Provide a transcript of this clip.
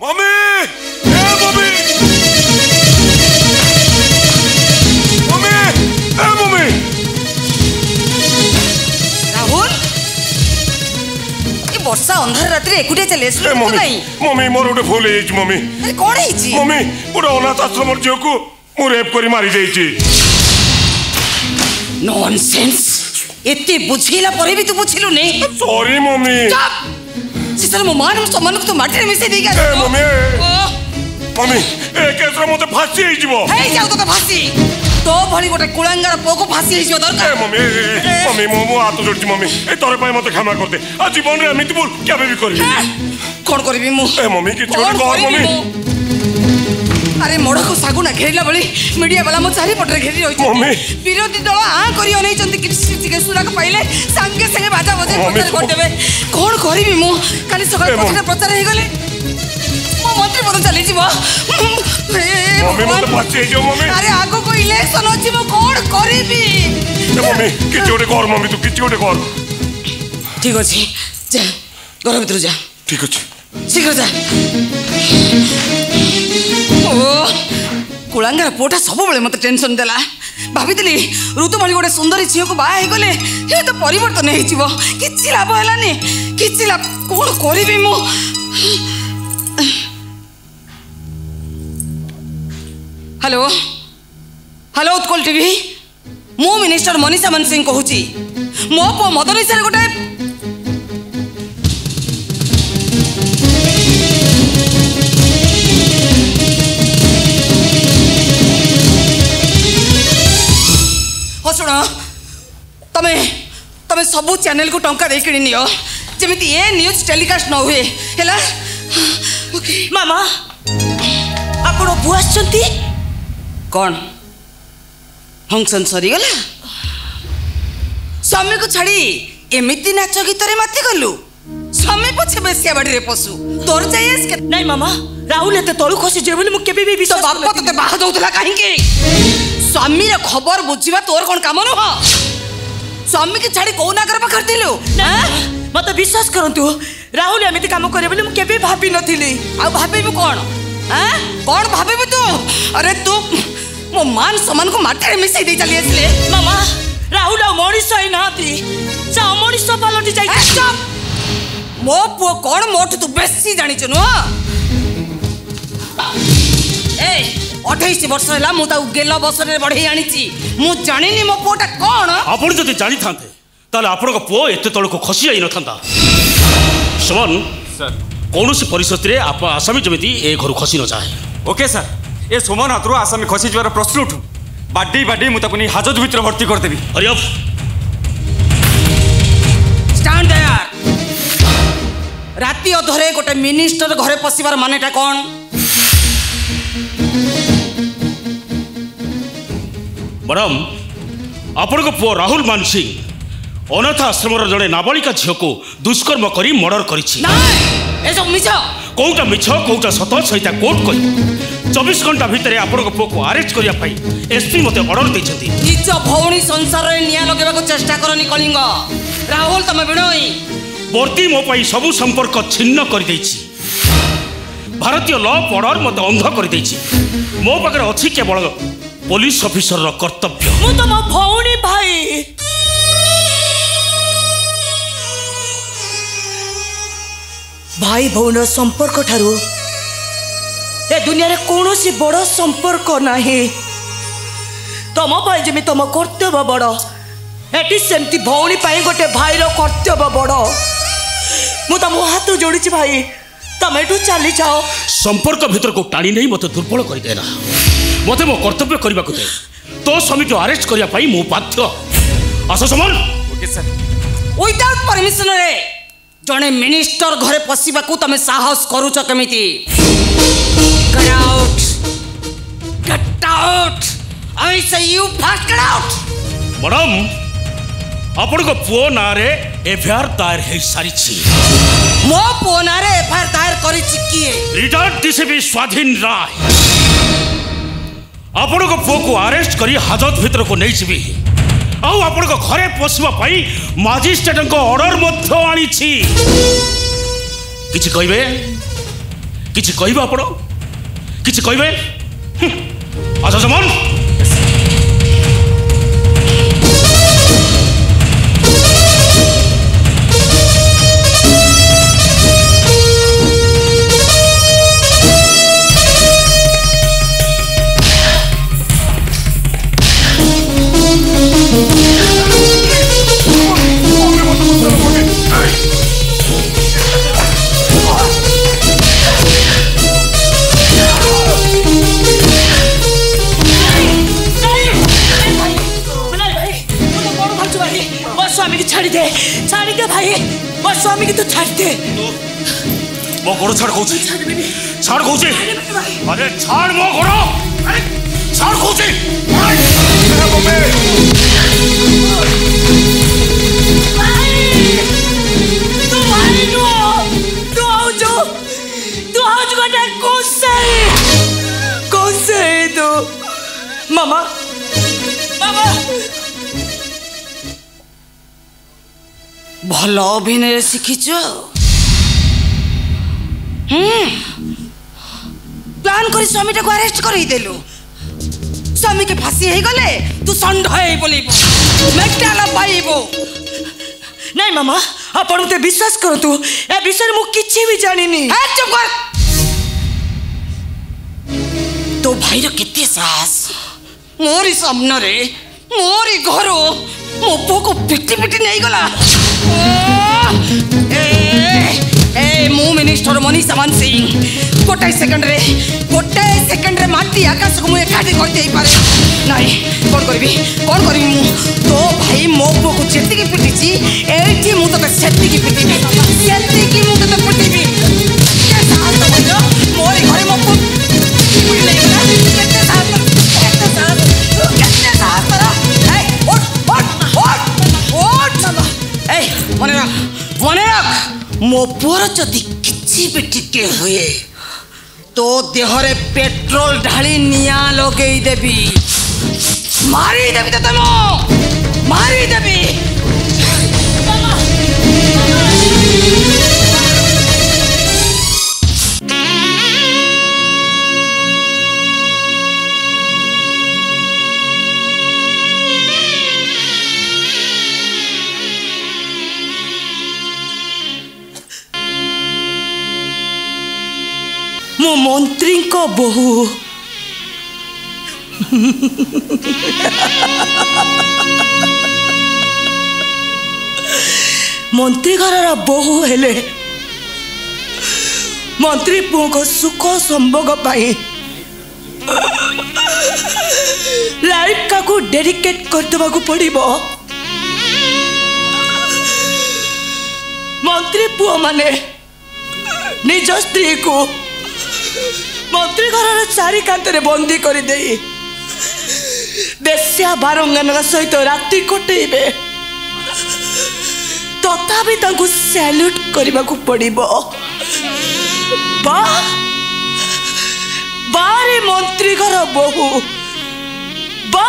mummy ए mummy mummy ए mummy Rahul ये वर्षा अंधार रात्रि एकुटिया चले आसलु मम्मी नहीं मम्मी मोर गोटे भूल है मम्मी अरे कौन है मम्मी गोटे अनाथ आश्रम झील को मु रेप कर मारी देछि नॉनसेंस एते बुझिला पर भी तू बुझिलु नहीं सॉरी मम्मी चुप सिस्टर मो मान सम्मान को तो माटी रे मिसे देगा ए मम्मी मम्मी ए केसरा मते फांसी हे जीवो हे जाऊ तो फांसी तो भली गोटे कुळंगार पोको फांसी हे जीव दरकार मम्मी मम्मी मो हाथ जोड़छि मम्मी ए तोरे पाए मते क्षमा कर दे आ जीवन रे एमिति भूल केबे भी करबी कोन करबी मु ए मम्मी कि छोड़ कर मम्मी अरे मोड़ को सागुना घेरला बली मीडिया वाला मो चारि पटरे घेरी रही मम्मी विरोधी दल आ करी अनै चंती कृषि सुरा को पाइले संगे संगे बाजा बजे प्रचार कर देबे कोन करबी मु काली सकाळ पटरे प्रचार हे गले मो मंत्री पद चली जीव मम्मी मते फांसी जो मम्मी अरे आगो को इलेक्शन अछि मो कोन करबी मम्मी कि छोड़े कर मम्मी तू कि छोड़े कर ठीक अछि जा घर भीतर जा ठीक अछि शीघ्र जा कुळंगार पोटा सब बेले मत टेंशन देला भाभी ऋतुमणी गोटे सुंदरी झील को बाहा गले ये तो परिवर्तन हो किसी लाभ है किसी लाभ कौन करी मु हेलो हेलो उत्कल टीवी मु मिनिस्टर मनीषा मन सिंह कहूची मो पो मदन सर गोटे शुण तमे तमे सबू चैनल को टंका दे किणी नियो जेमिति ए न्यूज टेलीकास्ट न हुए हैला ओके मामा आपण बुआस चंती कौन फंक्शन सरी गला स्वामी को छाड़ी एमिति नाच गीत रे माथि गलु स्वामी पछे बेसिया बाड़ी रे पसु तोर जायस के नहीं मामा राहुल एते तळु खसी जे बोली मु केबे भी विश्वास तो बाप तते बाह दउतला काहे के स्वामी रे खबर बुझिबा तोर कोन काम न हो स्वामी के छाड़ी को ना करबा करतिलु मते विश्वास करंतु राहुल एमिति काम करे बोली मु केबे भाबी नथिली आ भाबीबु कोन हैं कोन भाबीबु तू अरे तू मो मान सम्मान को माटी रे मिसई दे चली आसले मामा राहुल आ मणिस है नाती जा मणिस पालटी जाई स्टॉप मो पुओ कोन मोठ तू बेसी जानि छु न ए 28 वर्ष है मुझे गेल बसर बढ़े आनी मु जानी मो पुटा कौन आपण जदि जानी थांते ताले आपण पुओ एते तळको खसी जाई नथांता सुमन सर कौन सी परिस्थिति रे आप आसामी जमिति ए घर खसी न जाए ओके सर ए सुमन हाथरू आसामी खसी जवार प्रश्न उठू बाडी बाडी मु तपनी हाजत भीतर भर्ती कर देबी हरि अप स्टैंड देयर राती अधरे गोटे मिनिस्टर घरे पसिबार मानेटा कौन मैडम आपण को पुओ राहुल मान सिंह अनाथ आश्रम जड़े नाबालिका झील को दुष्कर्म करी मर्डर करिछि कौटा मिछ कौटा सत सहिता कोर्ट कहि 24 घंटा भितर आपण को पुओ को अरेस्ट करिया पाई एसपी मते ऑर्डर दैछथि निज भौणी संसार रे निया लगेबा को चेष्टा करनी कलिंग राहुल तमे बिनोई वर्ती मो पाई सबु संपर्क छिन्न कर दैछि भारतीय लॉ ऑर्डर मते अंध कर दैछि मो पाखरे अछि केवल पुलिस ऑफिसर रो कर्तव्य मु तो मो भौणी भाई भाई भौण संपर्क ठारू ए दुनिया रे कोनोसी बड़ संपर्क नाही तम भाई जेमि तम कर्तव्य बड़ एटी सेमती भौणी पाई गोटे भाई रो कर्तव्य बड़ मु तम हाथ जोड़ी भाई तम एठू चली जाओ संपर्क भीतर को टाणी नहीं मते दुर्बल कर देना मते मो कर्तव्य करबा को दे तो स्वामी को अरेस्ट करिया पाई मो बाध्य आसो समन ओके सर विदाउट परमिशन रे जने मिनिस्टर घरे पसिबा को तमे साहस करूछ केमिति गेट आउट आई से you fast get out madam आपण को पुओ नारे एफआईआर दायर हे सारी छी मो पुओ नारे एफआईआर दायर करी छी किए रिटायर्ड डीसीपी स्वाधीन राय आपण को पुओ को अरेस्ट करी हाजत भीतर को नहीं छिबी आउ आपण को घरे पसिबा पाई मजिस्ट्रेट को ऑर्डर मध्य आनी छी किछि कहबे किछि कहबे आपण किछि कहबे अच्छा जमान छाड़ी दे भाई मोर स्वामी की तू छाड़ दे मो गोड़ छाड़ कहूची छाड़ कहूची अरे छाड़ मो गोड़ अरे छाड़ कहूची तू भाई नो तू आओ जो गोटे कौन से तू मामा मामा भल अभिनय शिखिच प्लान कर स्वामी को अरेस्ट करदेलु स्वामी के फांसी हो गले तू षंढ मेटाल पाइबो नहीं मामा आपण मते विश्वास करतु ए विषय मु किछि भी जानिनी चुप कर तो भाई रो केते साहस मोरी सामने रे मोरी घर मो पो को पिटी पिटी नहीं गला मु मिनिस्टर मनीषा मान सिंह गोटे सेकंड रे माटी आकाश को मुझे एकाठी कर दे पारे नहीं कौन करी मु तो भाई मो पो को जेति की पिटीची एठी मु तो सेति की पिटीबी सेति की मु तो पिटीबी के साथ तो मोरी घरे मो पो पिटी नहीं गला केते साथ मने रख मो पुअर जदि किछि भी टिके हुए तो देहरे पेट्रोल ढाली निया लगेई देबी मारी देबी तते मो मारी देबी मो मंत्री को बहु मंत्री घर बहु हेले मंत्री पुओ को सुख संभोग पाई लाइफ का को डेडिकेट कर देबा को पड़िबो मंत्री पुओ माने निज स्त्री को मंत्री घर चारि कांतरे बंदी कर दे बेस्या बारंगान सहित राति कटेबे तथापि तांको सैल्यूट करबा को पड़िबो बारे मंत्री घर बहु बा